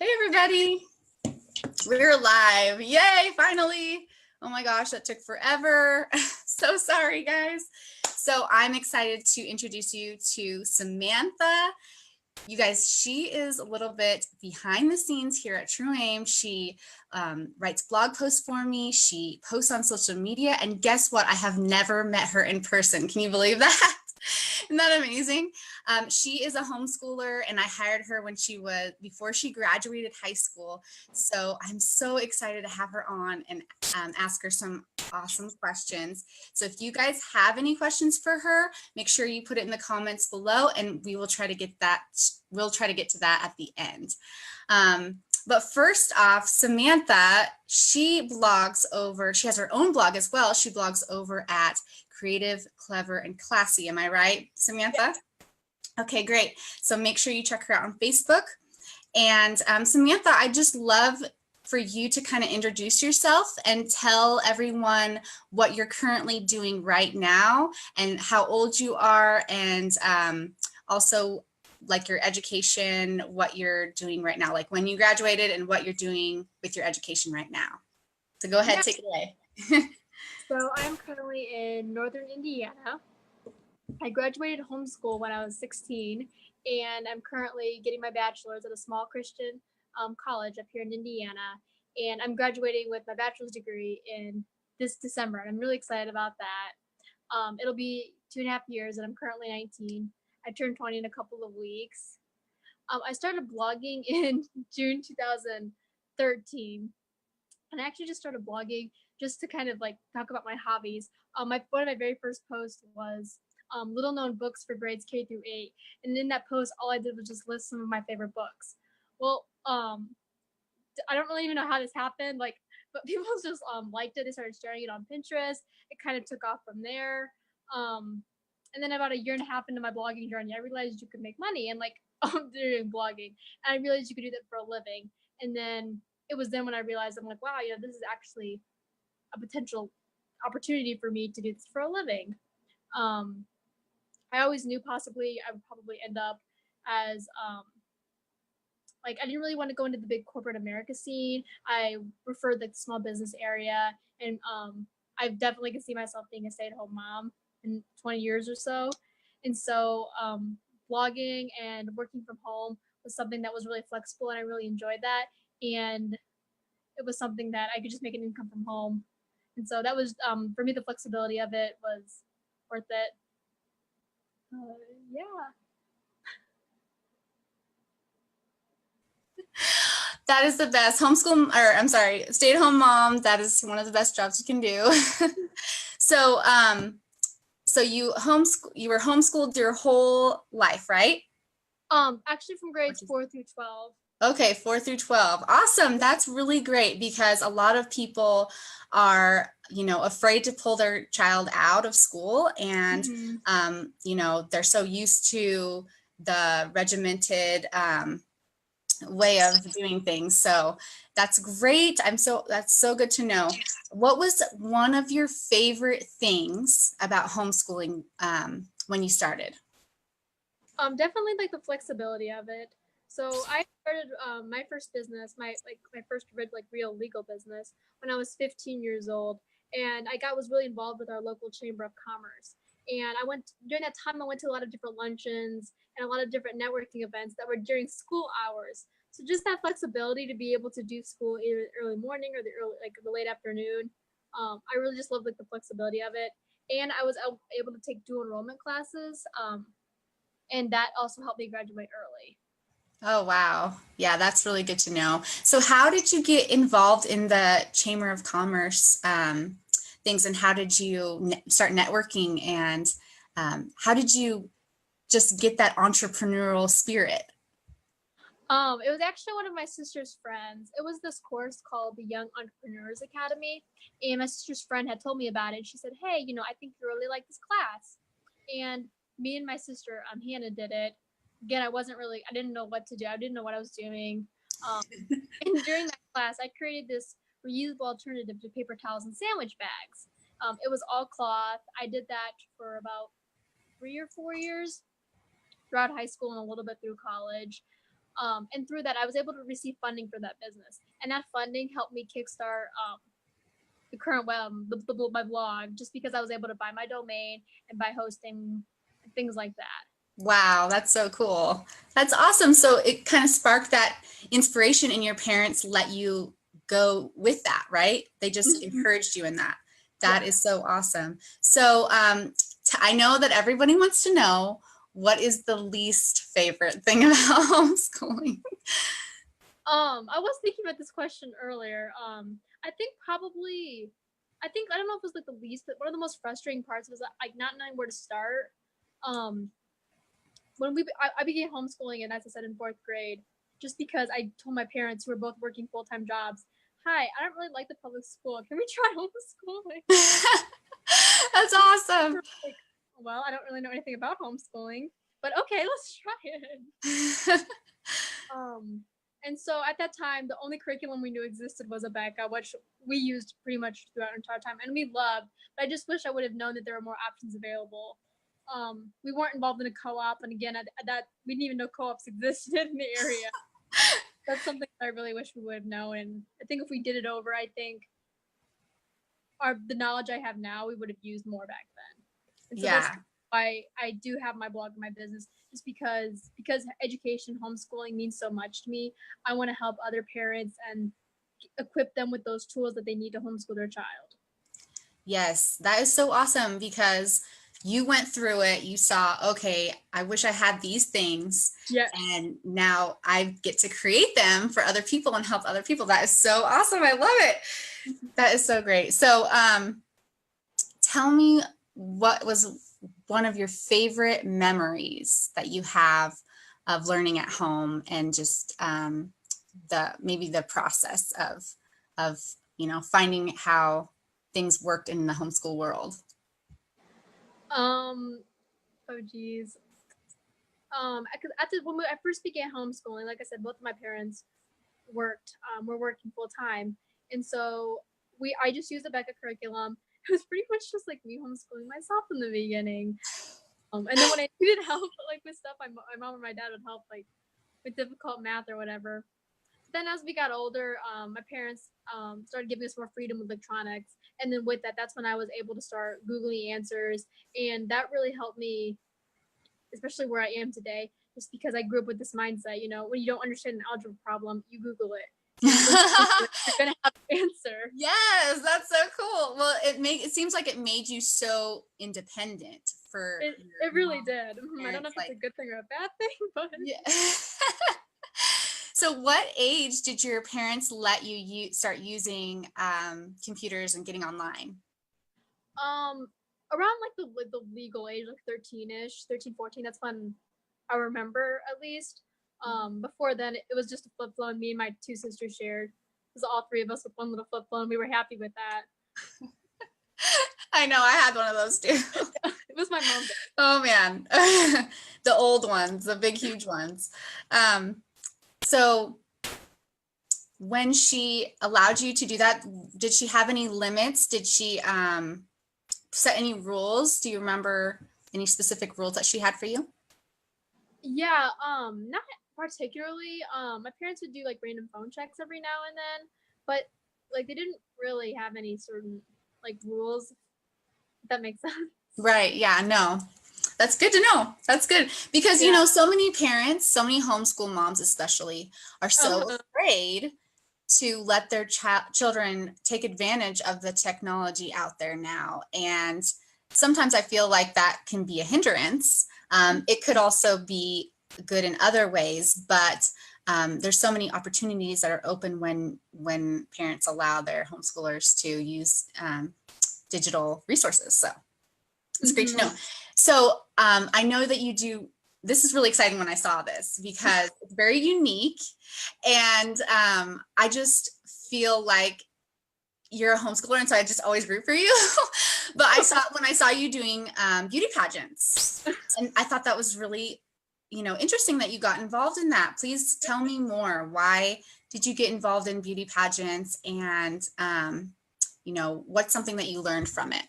Hey everybody, we're live. Yay, finally. Oh my gosh, that took forever. So sorry guys. So I'm excited to introduce you to Samantha. You guys, she is a little bit behind the scenes here at True Aim. She writes blog posts for me. She posts on social media. And guess what? I have never met her in person. Can you believe that? Isn't that amazing? She is a homeschooler, and I hired her before she graduated high school. So I'm so excited to have her on and ask her some awesome questions. So if you guys have any questions for her, make sure you put it in the comments below, and we will try to get that. We'll try to get to that at the end. But first off, Samantha, she has her own blog as well. She blogs over at Creative, Clever, and Classy. Am I right, Samantha? Yes. Okay, great. So make sure you check her out on Facebook. And Samantha, I just love for you to kind of introduce yourself and tell everyone what you're currently doing right now and how old you are, and also like your education, what you're doing right now, like when you graduated and what you're doing with your education right now. So go ahead, take it away. So I'm currently in Northern Indiana. I graduated homeschool when I was 16, and I'm currently getting my bachelor's at a small Christian college up here in Indiana. And I'm graduating with my bachelor's degree in this December, and I'm really excited about that. It'll be 2.5 years, and I'm currently 19. I turned 20 in a couple of weeks. I started blogging in June 2013, and I actually just started blogging just to kind of like talk about my hobbies. One of my very first posts was little known books for grades K through 8, and in that post, all I did was just list some of my favorite books. Well, I don't really even know how this happened, but people just liked it. They started sharing it on Pinterest. It kind of took off from there. And then about 1.5 years into my blogging journey, I realized you could make money and doing blogging. And I realized you could do that for a living. And then it was then when I realized, I'm like, wow, this is actually a potential opportunity for me to do this for a living. I always knew possibly I would probably end up as I didn't really want to go into the big corporate America scene. I preferred the small business area, and I definitely can see myself being a stay-at-home mom in 20 years or so. And so blogging and working from home was something that was really flexible, and I really enjoyed that. And it was something that I could just make an income from home. And so that was, for me, the flexibility of it was worth it. Yeah. That is the best stay-at-home mom. That is one of the best jobs you can do. So, so you were homeschooled your whole life, right? Actually from grades 4 through 12. Okay, 4 through 12. Awesome. That's really great, because a lot of people are, afraid to pull their child out of school, and, they're so used to the regimented way of doing things. So that's great. That's so good to know. What was one of your favorite things about homeschooling when you started? Definitely the flexibility of it. So I started my first business, my first real legal business, when I was 15 years old, and was really involved with our local chamber of commerce. And during that time, I went to a lot of different luncheons and a lot of different networking events that were during school hours. So just that flexibility to be able to do school either early morning or the late afternoon. I really just love the flexibility of it. And I was able to take dual enrollment classes. And that also helped me graduate early. Oh, wow. Yeah, that's really good to know. So how did you get involved in the Chamber of Commerce things, and how did you start networking, and how did you just get that entrepreneurial spirit? It was actually one of my sister's friends. It was this course called the Young Entrepreneurs Academy, and my sister's friend had told me about it. She said, hey, I think you really like this class. And me and my sister, Hannah, did it. Again, I didn't know what to do. I didn't know what I was doing. And during that class, I created this reusable alternative to paper towels and sandwich bags. It was all cloth. I did that for about 3 or 4 years throughout high school and a little bit through college. And through that, I was able to receive funding for that business. And that funding helped me kickstart the current my blog, just because I was able to buy my domain and buy hosting and things like that. Wow, that's so cool. That's awesome. So it kind of sparked that inspiration, and your parents let you go with that, right? They just encouraged you in that. That is so awesome. So I know that everybody wants to know, what is the least favorite thing about homeschooling? I was thinking about this question earlier. I think probably, I don't know if it was like the least, but one of the most frustrating parts was like not knowing where to start. When I began homeschooling, and as I said, in 4th grade, just because I told my parents, who were both working full-time jobs, hi, I don't really like the public school. Can we try homeschooling? That's awesome. Like, well, I don't really know anything about homeschooling, but okay, let's try it. And so at that time, the only curriculum we knew existed was Abeka, which we used pretty much throughout our entire time, and we loved. But I just wish I would have known that there were more options available. We weren't involved in a co-op, and again, that we didn't even know co-ops existed in the area. That's something I really wish we would have known. And I think if we did it over, I think the knowledge I have now, we would have used more back then. And so that's why I do have my blog and my business, just because education, homeschooling means so much to me. I want to help other parents and equip them with those tools that they need to homeschool their child. Yes, that is so awesome, because you went through it. You saw, okay, I wish I had these things. Yeah. And now I get to create them for other people and help other people. That is so awesome. I love it. That is so great. So tell me, what was one of your favorite memories that you have of learning at home, and just maybe the process of finding how things worked in the homeschool world? Oh geez. When I first began homeschooling, like I said, both of my parents were working full time, and so I just used the Becca curriculum. It was pretty much just like me homeschooling myself in the beginning. And then when I needed help, like with stuff, my mom or my dad would help, like with difficult math or whatever. Then as we got older, my parents started giving us more freedom with electronics. And then with that, that's when I was able to start Googling answers. And that really helped me, especially where I am today, just because I grew up with this mindset, when you don't understand an algebra problem, you Google it. You're going to have an answer. Yes, that's so cool. Well, it seems like it made you so independent for it really did. I don't know if it's a good thing or a bad thing, but yeah. So what age did your parents let you start using computers and getting online? Around like the legal age, like 13-ish, 13, 14. That's when I remember, at least. Before then, it was just a flip phone. Me and my 2 sisters shared. It was all 3 of us with one little flip phone. We were happy with that. I know, I had one of those too. It was my mom's. Oh man, the old ones, the big, huge ones. So when she allowed you to do that, did she have any limits? Did she set any rules? Do you remember any specific rules that she had for you? Yeah, not particularly. My parents would do like random phone checks every now and then, but like they didn't really have any certain like rules, if that makes sense. Right. Yeah, no. That's good to know. That's good, because so many parents, so many homeschool moms especially, are so afraid to let their children take advantage of the technology out there now. And sometimes I feel like that can be a hindrance. It could also be good in other ways, but there's so many opportunities that are open when parents allow their homeschoolers to use digital resources. So it's great to know. So I know that you do. This is really exciting when I saw this, because it's very unique, and I just feel like you're a homeschooler, and so I just always root for you. But when I saw you doing beauty pageants, and I thought that was really, interesting that you got involved in that. Please tell me more. Why did you get involved in beauty pageants, and what's something that you learned from it?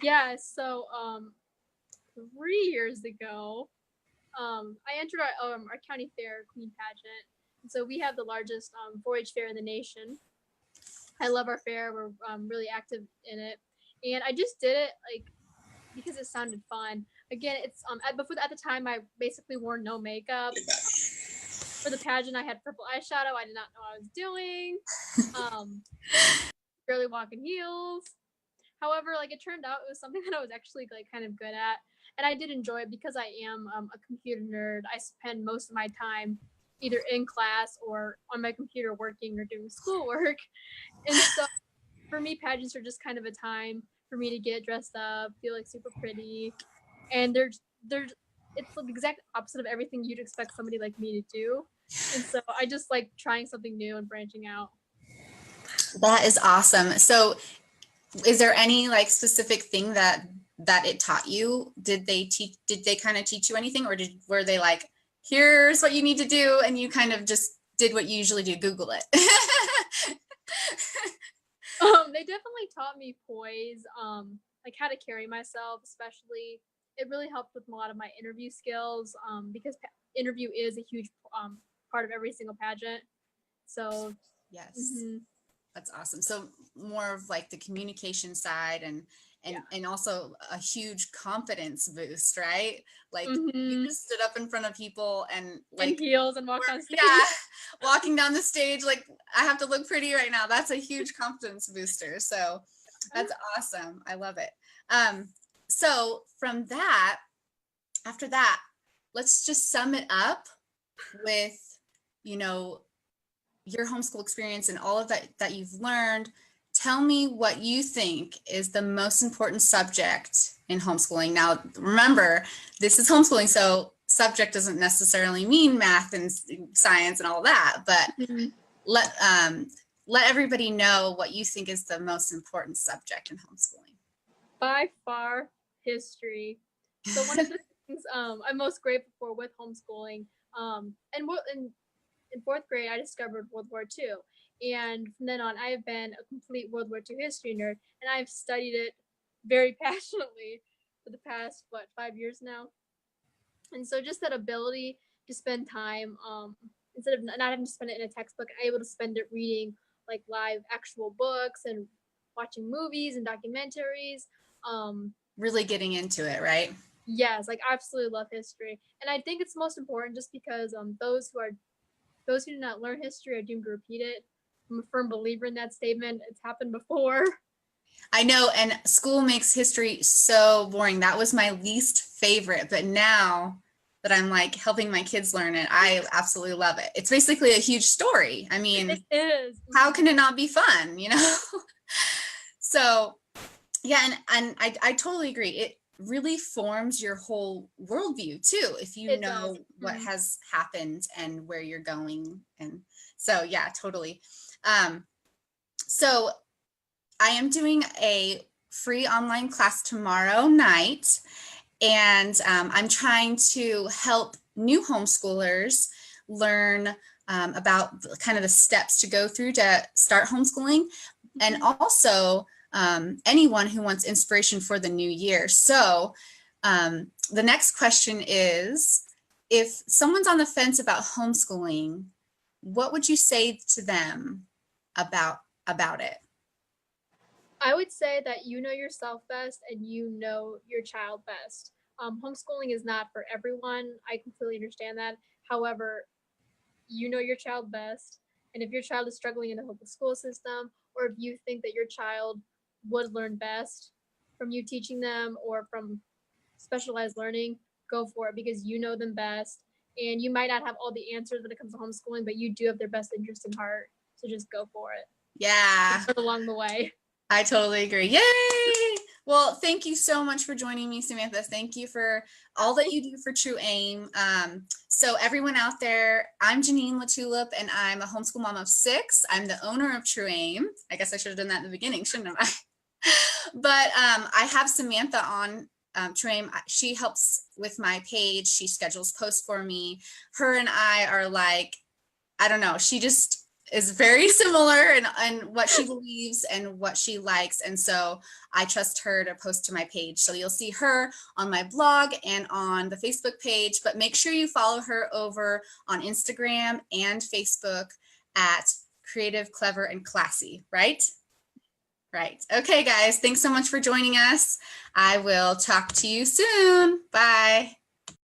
Yeah, so 3 years ago, I entered our county fair queen pageant. And so we have the largest 4-H fair in the nation. I love our fair. We're really active in it. And I just did it like because it sounded fun. Again, it's at the time I basically wore no makeup. For the pageant, I had purple eyeshadow. I did not know what I was doing. Barely walk in heels. However, like it turned out it was something that I was actually like kind of good at, and I did enjoy it because I am a computer nerd. I spend most of my time either in class or on my computer working or doing schoolwork, and so for me, pageants are just kind of a time for me to get dressed up, feel like super pretty, and there's it's the exact opposite of everything you'd expect somebody like me to do, and so I just like trying something new and branching out. That is awesome. So is there any like specific thing that it taught you? Did they kind of teach you anything, or were they like, here's what you need to do, and you kind of just did what you usually do, Google it? They definitely taught me poise, like how to carry myself, especially. It really helped with a lot of my interview skills, because interview is a huge part of every single pageant. So yes. Mm-hmm. That's awesome. So more of like the communication side and also a huge confidence boost, right? Like you just stood up in front of people and like in heels and walked on stage. Yeah, walking down the stage like I have to look pretty right now. That's a huge confidence booster. So that's awesome. I love it. So from that, after that, let's just sum it up with, your homeschool experience and all of that you've learned. Tell me what you think is the most important subject in homeschooling. Now, remember, this is homeschooling, so subject doesn't necessarily mean math and science and all that, but let everybody know what you think is the most important subject in homeschooling. By far, history. So one of the things I'm most grateful for with homeschooling, in 4th grade, I discovered World War II. And from then on, I have been a complete World War II history nerd, and I've studied it very passionately for the past, 5 years now. And so just that ability to spend time, instead of not having to spend it in a textbook, I'm able to spend it reading like live actual books and watching movies and documentaries. Really getting into it, right? Yes, like I absolutely love history. And I think it's most important just because those who do not learn history are doomed to repeat it. I'm a firm believer in that statement. It's happened before. I know, and school makes history so boring. That was my least favorite, but now that I'm like helping my kids learn it, I absolutely love it. It's basically a huge story. I mean, it is. How can it not be fun, So yeah, and I totally agree. It really forms your whole worldview too, if you know what has happened and where you're going. And so, yeah, totally. So I am doing a free online class tomorrow night, and I'm trying to help new homeschoolers learn about kind of the steps to go through to start homeschooling, and also anyone who wants inspiration for the new year. So the next question is, if someone's on the fence about homeschooling, what would you say to them about it? I would say that you know yourself best and you know your child best. Homeschooling is not for everyone. I completely understand that. However, you know your child best. And if your child is struggling in the public school system, or if you think that your child would learn best from you teaching them or from specialized learning, go for it because you know them best. And you might not have all the answers when it comes to homeschooling, but you do have their best interest in heart. So just go for it. Yeah. Along the way. I totally agree. Yay! Well, thank you so much for joining me, Samantha. Thank you for all that you do for True Aim. So everyone out there, I'm Janine LaTulip, and I'm a homeschool mom of 6. I'm the owner of True Aim. I guess I should have done that in the beginning, shouldn't I? But I have Samantha on True Aim. She helps with my page. She schedules posts for me. Her and I are like, I don't know, she just is very similar in what she believes and what she likes. And so I trust her to post to my page. So you'll see her on my blog and on the Facebook page, but make sure you follow her over on Instagram and Facebook at Creative, Clever, and Classy, right? Right. Okay, guys, thanks so much for joining us. I will talk to you soon. Bye.